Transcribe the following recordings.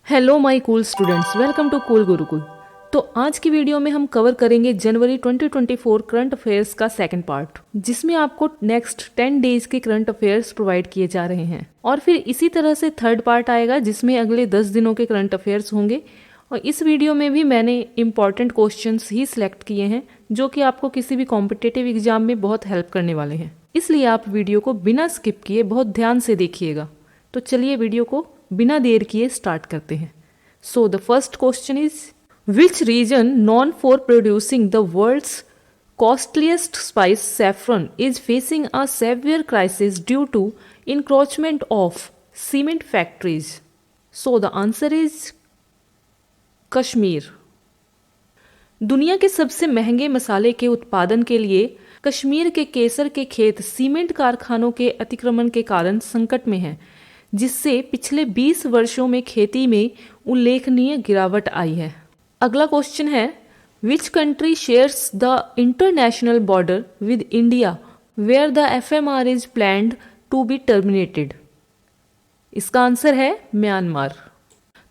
Hello my cool students, welcome to cool Gurukul. तो आज की वीडियो में हम कवर करेंगे जनवरी 2024 करंट अफेयर्स का सेकंड पार्ट, जिसमें आपको नेक्स्ट 10 डेज के करंट अफेयर्स प्रोवाइड किए जा रहे हैं। और फिर इसी तरह से थर्ड पार्ट आएगा जिसमें अगले 10 दिनों के करंट अफेयर्स होंगे। और इस वीडियो में भी मैंने इंपॉर्टेंट क्वेश्चंस ही सिलेक्ट किए हैं जो कि आपको किसी भी कॉम्पिटिटिव एग्जाम में बहुत हेल्प करने वाले हैं। इसलिए आप वीडियो को बिना स्किप किए बहुत ध्यान से देखिएगा। तो चलिए वीडियो को बिना देर किए स्टार्ट करते हैं। So the first question is, which region known for producing the world's costliest spice saffron is facing a severe crisis due to encroachment of cement factories? So the answer is Kashmir. दुनिया के सबसे महंगे मसाले के उत्पादन के लिए कश्मीर के केसर के खेत सीमेंट कारखानों के अतिक्रमण के कारण संकट में हैं, जिससे पिछले 20 वर्षों में खेती में उल्लेखनीय गिरावट आई है। अगला क्वेश्चन है, which country shares the international border with India where the FMR is planned to be terminated? इसका आंसर है म्यांमार।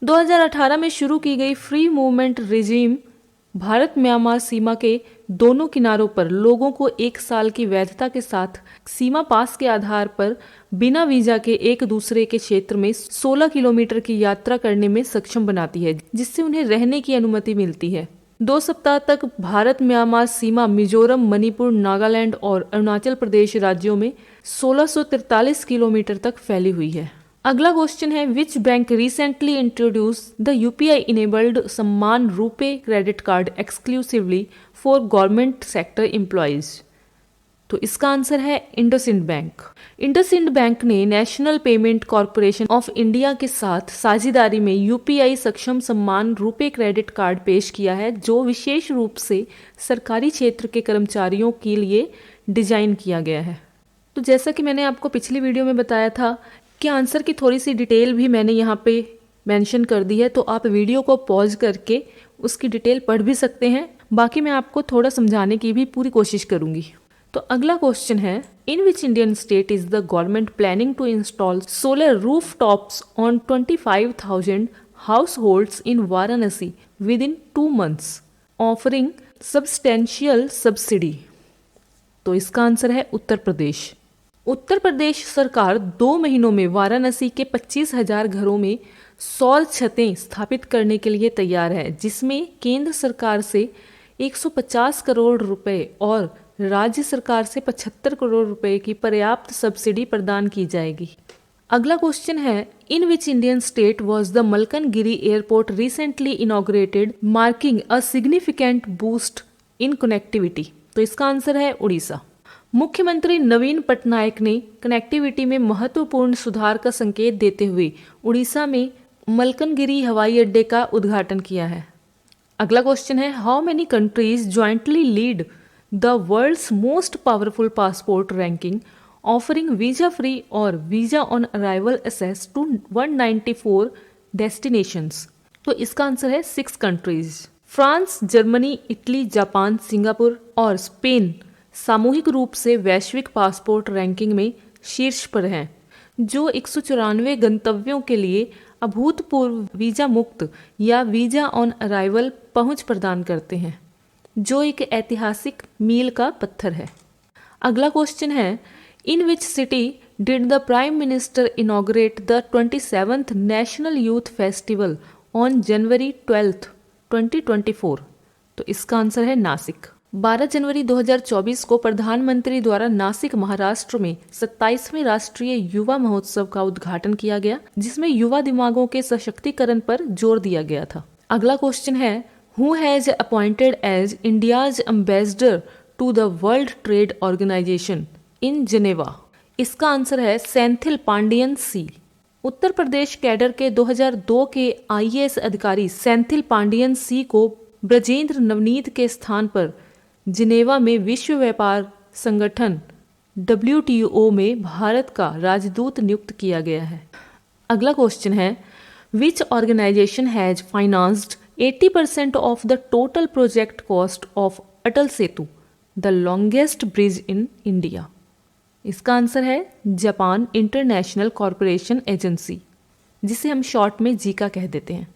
2018 में शुरू की गई फ्री मूवमेंट रेजिम भारत म्यांमार सीमा के दोनों किनारों पर लोगों को 1 साल की वैधता के साथ सीमा पास के आधार पर बिना वीजा के एक दूसरे के क्षेत्र में 16 किलोमीटर की यात्रा करने में सक्षम बनाती है, जिससे उन्हें रहने की अनुमति मिलती है। 2 सप्ताह तक भारत म्यांमार सीमा मिजोरम, मणिपुर, नागालैंड और अरुणाचल प्रदेश राज्यों में 1643 किलोमीटर तक फैली हुई है। अगला क्वेश्चन है, which bank recently introduce the UPI enabled Samman RuPay credit card exclusively for government sector employees? तो इसका आंसर है इंडसइंड बैंक। इंडसइंड बैंक ने National Payment Corporation of India के साथ साझेदारी में यूपीआई सक्षम सम्मान रुपे क्रेडिट कार्ड पेश किया है, जो विशेष रूप से सरकारी क्षेत्र के कर्मचारियों के लिए डिजाइन किया गया है। तो जैसा कि मैंने आपको पिछली वीडियो में बताया था कि आंसर की थोड़ी सी डिटेल भी मैंने यहाँ पे मेंशन कर दी है, तो आप वीडियो को पॉज करके उसकी डिटेल पढ़ भी सकते हैं। बाकी मैं आपको थोड़ा समझाने की भी पूरी कोशिश करूंगी। तो अगला क्वेश्चन है, in which Indian state is the government planning to install solar rooftops on 25,000 households in Varanasi within 2 months offering substantial subsidy? तो इसका आंसर है उत्तर प्रदेश। उत्तर प्रदेश सरकार 2 महीनों में वाराणसी के 25,000 घरों में सौर छतें स्थापित करने के लिए तैयार है, जिसमें केंद्र सरकार से 150 करोड़ रुपए और राज्य सरकार से 75 करोड़ रुपए की पर्याप्त सब्सिडी प्रदान की जाएगी। अगला क्वेश्चन है, in which Indian state was the Malkangiri airport recently inaugurated marking a significant boost in connectivity? तो इसका आंसर है उड़ीसा। मुख्यमंत्री नवीन पटनायक ने कनेक्टिविटी में महत्वपूर्ण सुधार का संकेत देते हुए उड़ीसा में मलकनगिरी हवाई अड्डे का उद्घाटन किया है। अगला क्वेश्चन है, how many countries jointly lead the world's most powerful passport ranking offering visa free और visa on arrival access to 194 destinations? तो इसका आंसर है 6 countries. France, Germany, Italy, Japan, Singapore और स्पेन सामूहिक रूप से वैश्विक पासपोर्ट रैंकिंग में शीर्ष पर हैं, जो 194 गंतव्यों के लिए अभूतपूर्व वीजा मुक्त या वीजा ऑन अराइवल पहुंच प्रदान करते हैं, जो एक ऐतिहासिक मील का पत्थर है। अगला क्वेश्चन है, in which city did the prime minister inaugurate the 27th national youth festival on January 12, 2024? तो इसका आंसर है नासिक। 12 जनवरी 2024 को प्रधानमंत्री द्वारा नासिक, महाराष्ट्र में 27वें राष्ट्रीय युवा महोत्सव का उद्घाटन किया गया, जिसमें युवा दिमागों के सशक्तिकरण पर जोर दिया गया था। अगला क्वेश्चन है, who has appointed as India's ambassador to the World Trade Organization in Geneva? इसका आंसर है सेंथिल पांडियन सी। उत्तर प्रदेश कैडर के 2002 के आईएएस अधिकारी सेंथिल पांडियन सी को ब्रजेंद्र नवनीत के स्थान पर जिनेवा में विश्व व्यापार संगठन WTO में भारत का राजदूत नियुक्त किया गया है। अगला क्वेश्चन है, which organisation has financed 80% of the total project cost of Atal Setu, the longest bridge in India? इसका आंसर है जापान इंटरनेशनल कॉरपोरेशन एजेंसी। जिसे हम शॉर्ट में जीका कह देते हैं।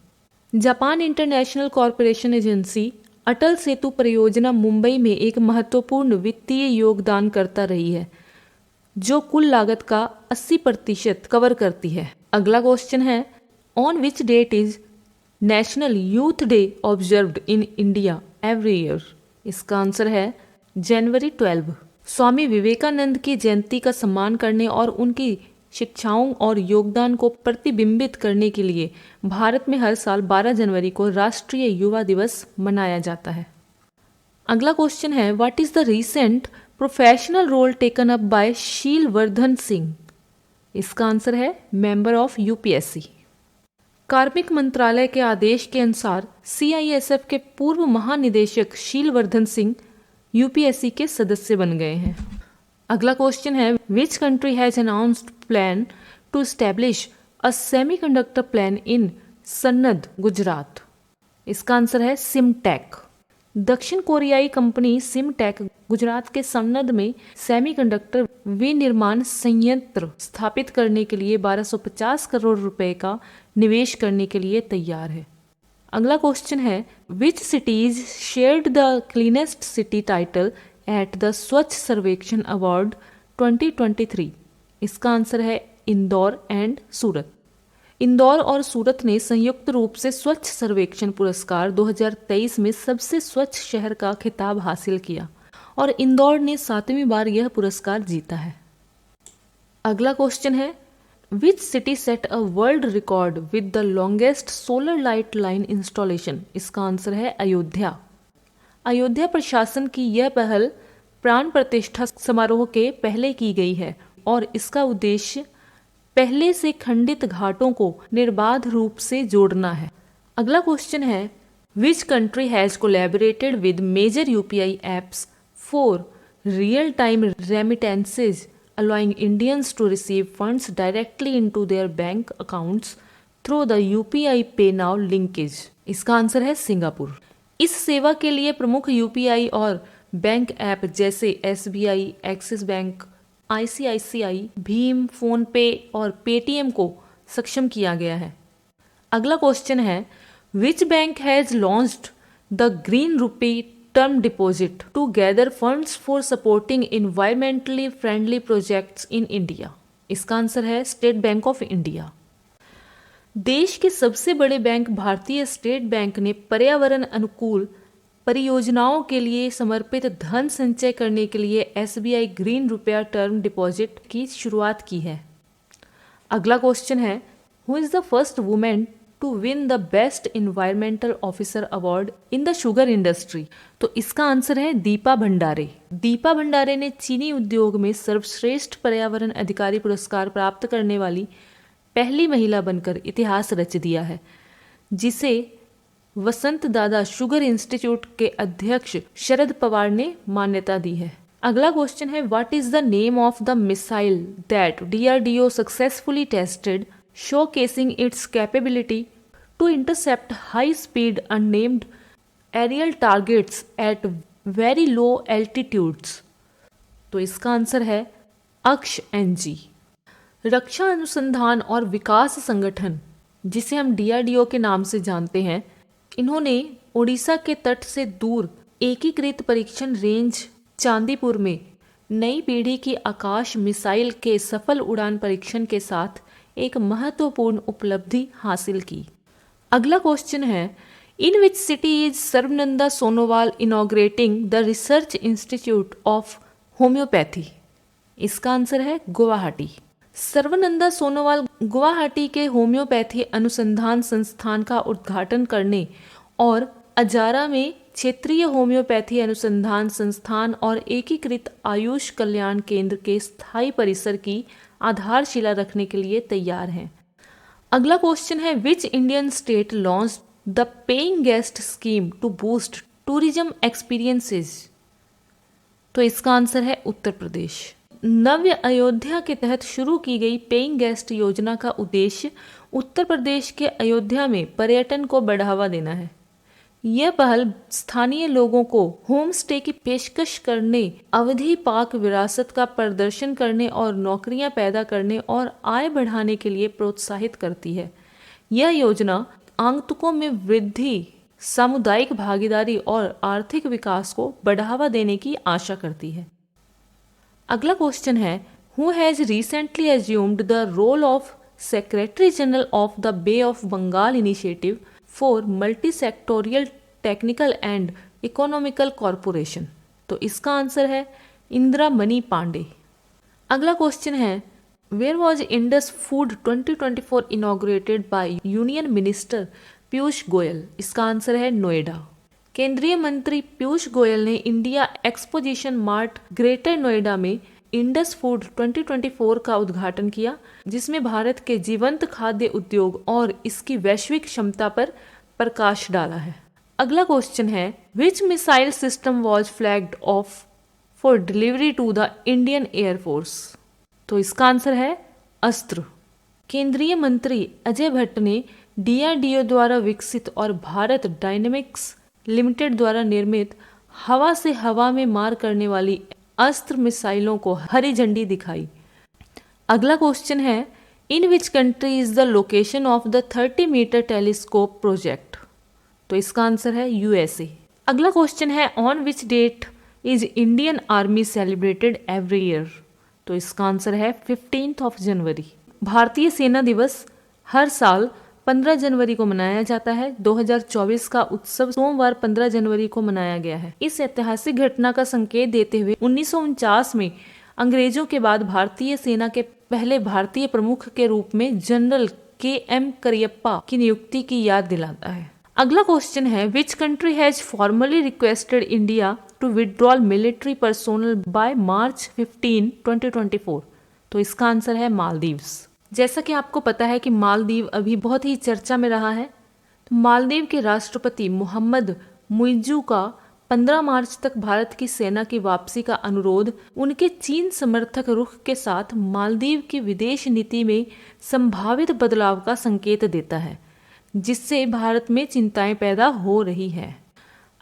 Japan International Corporation Agency Atal Setu परियोजना मुंबई में एक महत्वपूर्ण वित्तीय योगदान करता रही है, जो कुल लागत का 80% कवर करती है। अगला क्वेश्चन है, on which date is National Youth Day observed in India every year? इसका आंसर है जनवरी 12। स्वामी विवेकानंद की जयंती का सम्मान करने और उनकी शिक्षाओं और योगदान को प्रतिबिंबित करने के लिए भारत में हर साल 12 जनवरी को राष्ट्रीय युवा दिवस मनाया जाता है। अगला क्वेश्चन है, what is the recent professional role taken up by Sheelvardhan Singh? इसका आंसर है मेंबर ऑफ यूपीएससी। कार्मिक मंत्रालय के आदेश के अनुसार सीआईएसएफ के पूर्व महानिदेशक शीलवर्धन सिंह यूपीएससी के सदस्य बन गए हैं। अगला क्वेश्चन है, which country has announced plan to establish a semiconductor plan in Sanand, Gujarat? इसका आंसर है सिमटेक। दक्षिण कोरियाई कंपनी सिमटेक गुजरात के सन्नद में सेमीकंडक्टर विनिर्माण संयंत्र स्थापित करने के लिए 1250 करोड़ रुपए का निवेश करने के लिए तैयार है। अगला क्वेश्चन है, विच cities shared the cleanest city title at the स्वच्छ सर्वेक्षण अवार्ड 2023? इसका आंसर है इंदौर एंड सूरत। इंदौर और सूरत ने संयुक्त रूप से स्वच्छ सर्वेक्षण पुरस्कार 2023 में सबसे स्वच्छ शहर का खिताब हासिल किया और इंदौर ने 7वीं बार यह पुरस्कार जीता है। अगला क्वेश्चन है, which city set a world record with the longest solar light line installation? इसका आंसर है अयोध्या। अयोध्या प्रशासन की यह पहल प्राण प्रतिष्ठा समारोह के पहले की गई है और इसका उद्देश्य पहले से खंडित घाटों को निर्बाध रूप से जोड़ना है। अगला क्वेश्चन है, which country has collaborated with major UPI apps for real time remittances allowing Indians to receive funds directly into their bank accounts through the UPI Pay Now linkage? इसका आंसर है सिंगापुर। इस सेवा के लिए प्रमुख UPI और bank app जैसे SBI, axis bank, ICICI, Bhim, phone पे और पेटीएम को सक्षम किया गया है। अगला क्वेश्चन है, which bank has launched the green rupee term deposit to gather funds for supporting environmentally friendly projects in India? इसका आंसर है स्टेट बैंक ऑफ इंडिया। देश के सबसे बड़े बैंक भारतीय स्टेट बैंक ने पर्यावरण अनुकूल परियोजनाओं के लिए समर्पित धन संचय करने के लिए SBI ग्रीन रुपया टर्म डिपॉजिट की शुरुआत की है। अगला क्वेश्चन है, who is the first women to win the best environmental officer award in the sugar industry? तो इसका आंसर है दीपा भंडारे। दीपा भंडारे ने चीनी उद्योग में सर्वश्रेष्ठ पर्यावरण अधिकारी पुरस्कार प्राप्त करने वाली पहली महिला बनकर इतिहास रच दिया है, जिसे वसंत दादा शुगर इंस्टीट्यूट के अध्यक्ष शरद पवार ने मान्यता दी है। अगला क्वेश्चन है, what is the name of the missile that DRDO successfully tested showcasing its capability to intercept high-speed unnamed aerial targets at very low altitudes? तो इसका आंसर है अक्ष NG। रक्षा अनुसंधान और विकास संगठन, जिसे हम DRDO के नाम से जानते हैं, इन्होंने ओडिशा के तट से दूर एकीकृत परीक्षण रेंज चांदीपुर में नई पीढ़ी की आकाश मिसाइल के सफल उड़ान परीक्षण के साथ एक महत्वपूर्ण उपलब्धि हासिल की। अगला क्वेश्चन है, in which city is Sarbananda Sonowal inaugurating the research institute of homoeopathy? इसका आंसर है गुवाहाटी। सर्वनंदा सोनोवाल गुवाहाटी के होम्योपैथी अनुसंधान संस्थान का उद्घाटन करने और अजारा में क्षेत्रीय होम्योपैथी अनुसंधान संस्थान और एकीकृत आयुष कल्याण केंद्र के स्थायी परिसर की आधारशिला रखने के लिए तैयार हैं। अगला क्वेश्चन है, which Indian state launch the paying guest scheme to boost tourism experiences? तो इसका आंसर है उत्तर प्रदेश। नव्य अयोध्या के तहत शुरू की गई पेइंग गेस्ट योजना का उद्देश्य उत्तर प्रदेश के अयोध्या में पर्यटन को बढ़ावा देना है। यह पहल स्थानीय लोगों को होम स्टे की पेशकश करने, अवधि पाक विरासत का प्रदर्शन करने और नौकरियां पैदा करने और आय बढ़ाने के लिए प्रोत्साहित करती है। यह योजना आगंतुकों में वृद्धि, सामुदायिक भागीदारी और आर्थिक विकास को बढ़ावा देने की आशा करती है। अगला क्वेश्चन है, who has recently assumed the role of secretary general of the Bay of Bengal initiative for multi sectoral technical and economical corporation. तो इसका आंसर है इंदिरा मनी पांडे। अगला क्वेश्चन है, where was Indus Food 2024 inaugurated by union minister Piyush Goyal. इसका answer है नोएडा। केंद्रीय मंत्री पीयूष गोयल ने India Exposition Mart Greater Noida में इंडस फूड 2024 का उद्घाटन किया, जिसमें भारत के जीवंत खाद्य उद्योग और इसकी वैश्विक क्षमता पर प्रकाश डाला है। अगला क्वेश्चन है, which missile system was flagged off for delivery to the Indian air force. तो इसका आंसर है अस्त्र। केंद्रीय मंत्री अजय भट्ट ने डीआरडीओ द्वारा विकसित और भारत डायनेमिक्स लिमिटेड द्वारा निर्मित हवा से हवा में मार करने वाली अस्त्र मिसाइलों को हरी झंडी दिखाई। अगला क्वेश्चन है, in which country is the location of the 30 metre telescope project. तो इसका आंसर है यूएसए। अगला क्वेश्चन है, on which date is Indian army celebrated every year. तो इसका आंसर है 15 जनवरी। भारतीय सेना दिवस हर साल 15 जनवरी को मनाया जाता है। 2024 का उत्सव सोमवार 15 जनवरी को मनाया गया है। इस ऐतिहासिक घटना का संकेत देते हुए 1949 में अंग्रेजों के बाद भारतीय सेना के पहले भारतीय प्रमुख के रूप में जनरल के.एम. करियप्पा की नियुक्ति की याद दिलाता है। अगला क्वेश्चन है, which country has formally requested India to withdrawal military personnel by March 15, 2024। तो इसका आंसर है मालदीव्स। जैसा कि आपको पता है कि मालदीव अभी बहुत ही चर्चा में रहा है, तो मालदीव के राष्ट्रपति मोहम्मद मुइज्जू का 15 मार्च तक भारत की सेना की वापसी का अनुरोध उनके चीन समर्थक रुख के साथ मालदीव की विदेश नीति में संभावित बदलाव का संकेत देता है, जिससे भारत में चिंताएं पैदा हो रही है।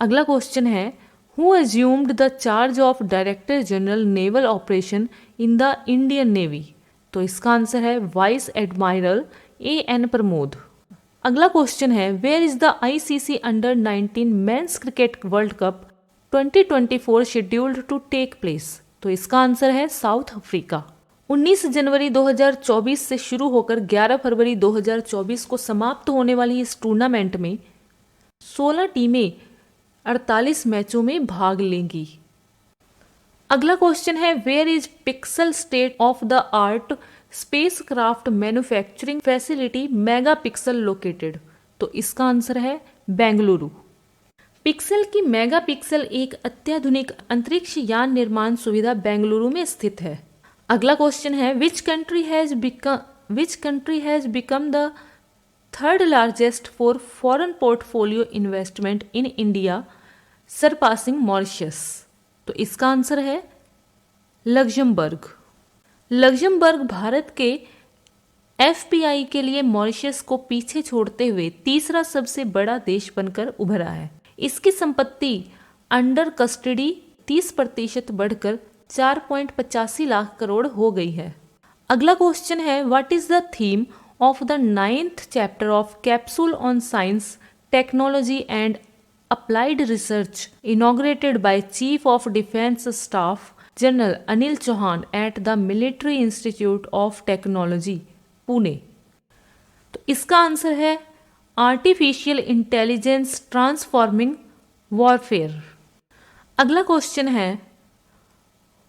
अगला क्वेश्चन है, who assumed the charge of director general naval operation in the Indian navy. तो इसका आंसर है वाइस एडमायरल ए.एन. प्रमोद। अगला क्वेश्चन है, where is the ICC under 19 men's cricket world cup 2024 scheduled to take place. तो इसका answer है south Africa. 19 जनवरी 2024 से शुरू होकर 11 फरवरी 2024 को समाप्त होने वाली इस टूर्नामेंट में 16 टीमें 48 मैचों में भाग लेंगी। अगला क्वेश्चन है, where is Pixxel state of the art spacecraft manufacturing facility mega Pixxel located. तो इसका आंसर है बेंगलुरु। पिक्सल की मेगा पिक्सल एक अत्याधुनिक अंतरिक्ष यान निर्माण सुविधा बेंगलुरु में स्थित है। अगला क्वेश्चन है, which country has become the third largest for foreign portfolio investment in India surpassing Mauritius. तो इसका आंसर है लग्जमबर्ग। लग्जमबर्ग भारत के एफपीआई के लिए मॉरिशस को पीछे छोड़ते हुए तीसरा सबसे बड़ा देश बनकर उभरा है। इसकी संपत्ति अंडर कस्टडी 30% बढ़कर 4.85 लाख करोड़ हो गई है। अगला क्वेश्चन है, what is the theme of the 9th chapter of capsule on science technology and Applied Research inaugurated by Chief of Defense Staff General Anil Chauhan at the Military Institute of Technology, Pune. तो इसका answer है artificial intelligence transforming warfare. अगला question है,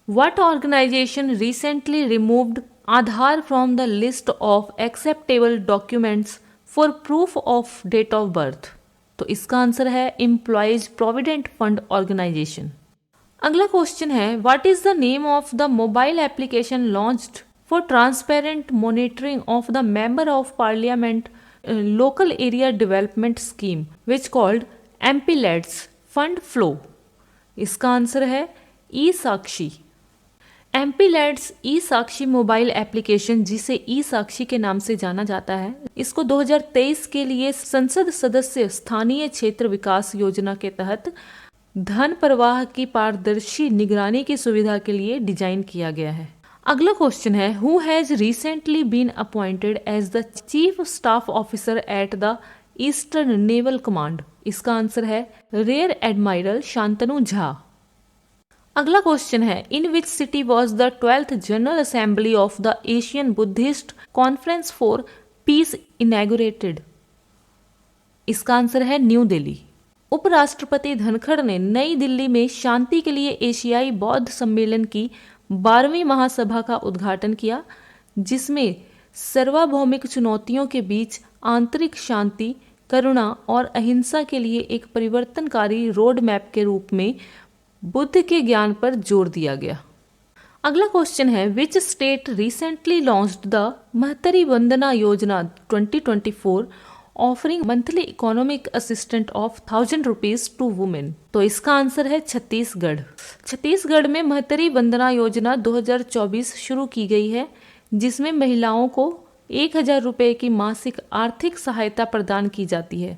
what organisation recently removed Aadhaar from the list of acceptable documents for proof of date of birth. तो इसका answer है employees provident fund organisation. अगला question है, what is the name of the mobile application launched for transparent monitoring of the member of parliament local area development scheme which called MPLADS fund flow. इसका answer है ई साक्षी। एमपीलेट्स ई साक्षी mobile application, जिसे ई साक्षी के नाम से जाना जाता है, इसको 2023 के लिए संसद सदस्य स्थानीय क्षेत्र विकास योजना के तहत धन प्रवाह की पारदर्शी निगरानी की सुविधा के लिए डिजाइन किया गया है। अगला क्वेश्चन है, who has recently been appointed as the chief staff officer at the eastern naval command? इसका आंसर है रियर एडमायरल शांतनु झा। अगला क्वेश्चन है, in which city was the 12th general assembly of the Asian Buddhist conference for peace inaugurated? इसका answer है new Delhi. उपराष्ट्रपति धनखड़ ने नई दिल्ली में शांति के लिए एशियाई बौद्ध सम्मेलन की 12वीं महासभा का उद्घाटन किया, जिसमें सार्वभौमिक चुनौतियों के बीच आंतरिक शांति, करुणा और अहिंसा के लिए एक परिवर्तनकारी रोड मैप के रूप में बुद्ध के ज्ञान पर जोर दिया गया। अगला क्वेश्चन है, which state recently launched the Mahtari Vandana Yojana 2024 offering monthly economic assistant of 1000 rupees to women? तो इसका आंसर है छत्तीसगढ़। छत्तीसगढ़ में महतरी वंदना योजना 2024 शुरू की गई है, जिसमें महिलाओं को 1000 रुपये की मासिक आर्थिक सहायता प्रदान की जाती है,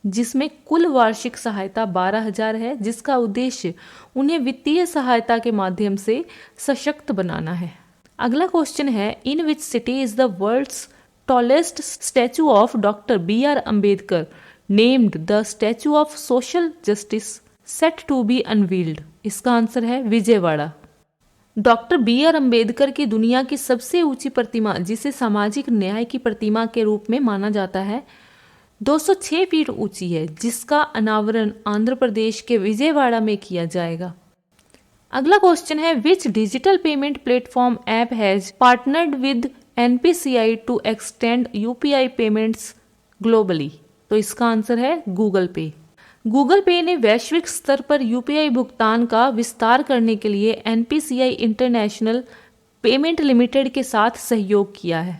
जिसमें कुल वार्षिक सहायता 12,000 है, जिसका उद्देश्य उन्हें वित्तीय सहायता के माध्यम से सशक्त बनाना है। अगला क्वेश्चन है, in which city is the world's tallest statue of doctor B.R. Ambedkar named the statue of social justice set to be unveiled? इसका आंसर है विजयवाड़ा। Doctor B.R. अम्बेडकर की दुनिया की सबसे ऊंची प्रतिमा, जिसे सामाजिक न्याय की प्रतिमा के रूप में माना जाता है, 206 फीट ऊंची है, जिसका अनावरण आंध्र प्रदेश के विजयवाड़ा में किया जाएगा। अगला क्वेश्चन है, which digital payment platform app has partnered with NPCI to extend UPI payments globally? तो इसका आंसर है गूगल पे। गूगल पे ने वैश्विक स्तर पर UPI भुगतान का विस्तार करने के लिए NPCI इंटरनेशनल पेमेंट लिमिटेड के साथ सहयोग किया है।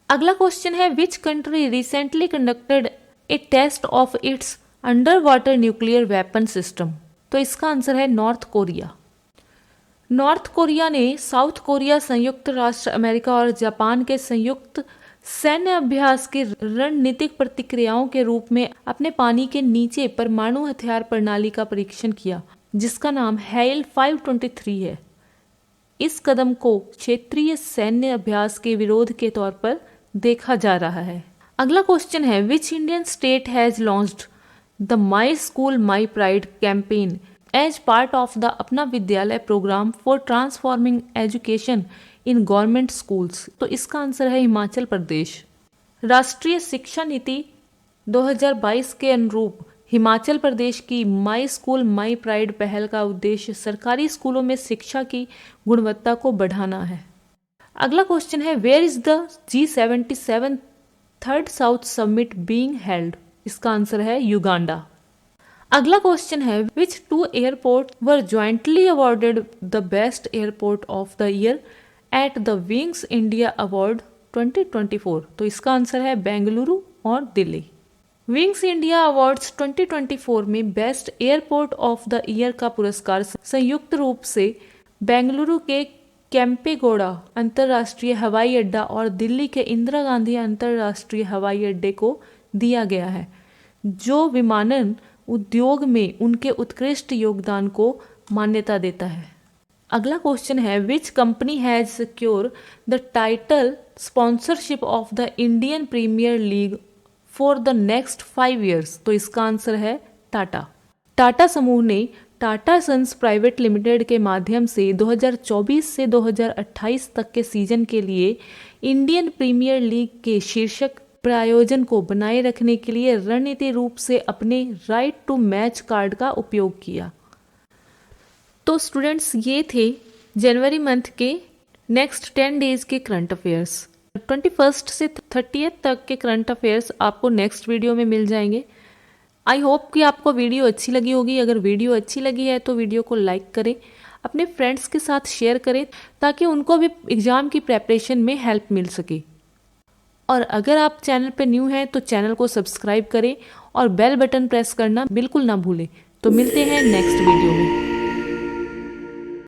अगला क्वेश्चन है, which country recently conducted a test of its under water nuclear weapon system? तो इसका आंसर है नॉर्थ कोरिया। नॉर्थ कोरिया ने साउथ कोरिया, संयुक्त राष्ट्र अमेरिका और जापान के संयुक्त सैन्य अभ्यास की रणनीतिक प्रतिक्रियाओं के रूप में अपने पानी के नीचे परमाणु हथियार प्रणाली का परीक्षण किया, जिसका नाम हेल 523 है। इस कदम को क्षेत्रीय सैन्य अभ्यास के विरोध के तौर पर देखा जा रहा है। अगला क्वेश्चन है, which Indian state has launched the my school my pride campaign as part of the Apna Vidyalaya program for transforming education in government schools? तो इसका आंसर है हिमाचल प्रदेश। राष्ट्रीय शिक्षा नीति 2022 के अनुरूप हिमाचल प्रदेश की माई स्कूल माई प्राइड पहल का उद्देश्य सरकारी स्कूलों में शिक्षा की गुणवत्ता को बढ़ाना है। अगला क्वेश्चन है, where is the G77 third south summit being held? इसका आंसर है युगांडा। अगला क्वेश्चन है, which 2 airport were jointly awarded the best airport of the year at the wings India award 2024? तो इसका आंसर है बेंगलुरु और दिल्ली। विंग्स इंडिया अवार्ड्स 2024 में best airport of the year का पुरस्कार संयुक्त रूप से बेंगलुरु के केम्पेगौड़ा अंतर्राष्ट्रीय हवाई अड्डा और दिल्ली के इंदिरा गांधी अंतर्राष्ट्रीय हवाई अड्डे को दिया गया है, जो विमानन उद्योग में उनके उत्कृष्ट योगदान को मान्यता देता है। अगला क्वेश्चन है, which company has secure the title sponsorship of the Indian premier league for the next 5 years? तो इसका आंसर है टाटा। टाटा समूह ने टाटा सन्स प्राइवेट लिमिटेड के माध्यम से 2024 से 2028 तक के सीजन के लिए इंडियन प्रीमियर लीग के शीर्षक प्रायोजन को बनाए रखने के लिए रणनीतिक रूप से अपने राइट टू मैच कार्ड का उपयोग किया। तो स्टूडेंट्स, ये थे जनवरी मंथ के नेक्स्ट 10 डेज के करंट अफेयर्स। 21 से 30 तक के करंट अफेयर्स आपको नेक्स्ट वीडियो में मिल जाएंगे। आई होप कि आपको वीडियो अच्छी लगी होगी। अगर वीडियो अच्छी लगी है तो वीडियो को लाइक करें, अपने फ्रेंड्स के साथ शेयर करें, ताकि उनको भी एग्ज़ाम की प्रेपरेशन में हेल्प मिल सके। और अगर आप चैनल पर न्यू हैं तो चैनल को सब्सक्राइब करें और बेल बटन प्रेस करना बिल्कुल ना भूलें। तो मिलते हैं नेक्स्ट वीडियो में।